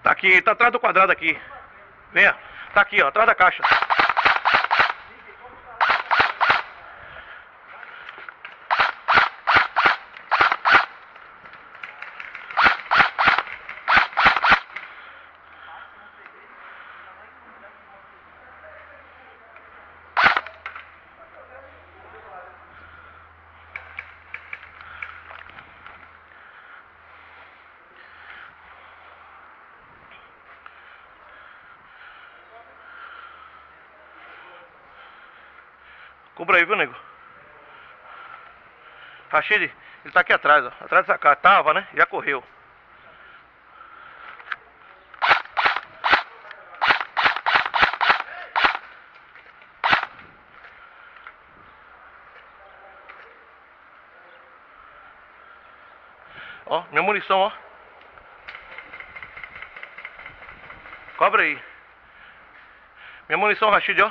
Tá aqui, tá atrás do quadrado aqui. Venha. Tá aqui, ó, atrás da caixa. Cubra aí, viu, nego? Rashid, ele tá aqui atrás, ó. Atrás dessa casa. Tava, né? Já correu. Ó, minha munição, ó. Cobra aí. Minha munição, Rashid, ó.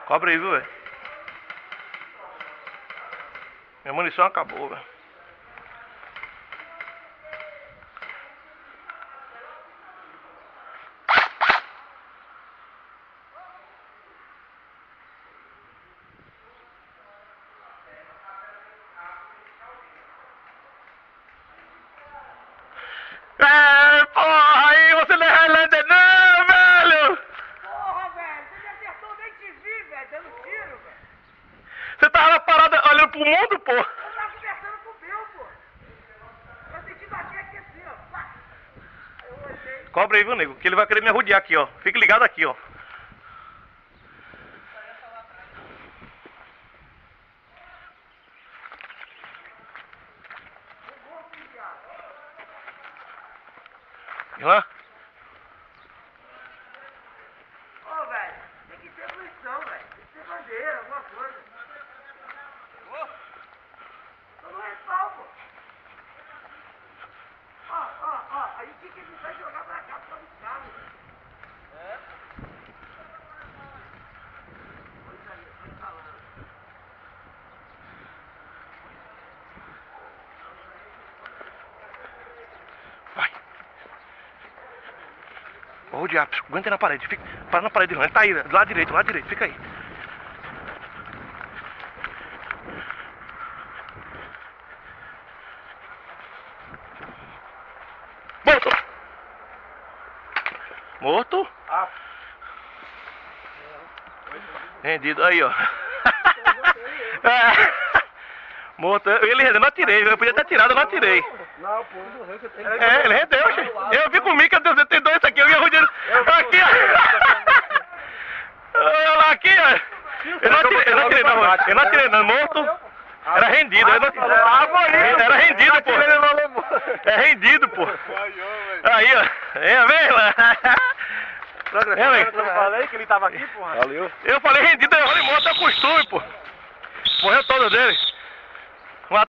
Cobra aí, viu, velho? Minha munição acabou, velho. Porra, aí você não é Highlander não, velho! Porra, velho, você me acertou, nem te vi, velho, dando tiro, velho. Você tava na parada olhando pro mundo, pô? Eu tava conversando com o Bill, pô. Eu senti bater aqui assim, ó. Pá. Aí eu olhei. Cobra aí, viu, nego? Que ele vai querer me arrodear aqui, ó. Fique ligado aqui, ó. Vem lá. Ô, velho, tem que ter munição, velho. Tem que ter bandeira, alguma coisa. Tô no respaldo, pô. Ó, a gente tinha que evitar e jogar pra cá por causa do carro. É? Pois aí, eu tô falando. Vai. Vou rodear, aguenta na parede. Fica, para na parede não, ele tá aí, do lado direito, fica aí. Morto! Morto? Ah. Rendido, aí, ó. Morto, ele rendeu, eu não atirei, eu podia ter atirado, eu não atirei. Não, pô, não morreu. É, ele rendeu, che. Eu vi comigo que Deus tem dois aqui, eu ia rodeando. Aqui, ó. Olha lá, aqui, ó. Eu não atirei não, morto. Era rendido, eu não... Era rendido, pô. É rendido, pô. Aí, ó. Vem lá. Eu falei que ele tava aqui, porra. Valeu. Eu falei rendido, eu falei morto, é o costume, pô. Morreu todo dele.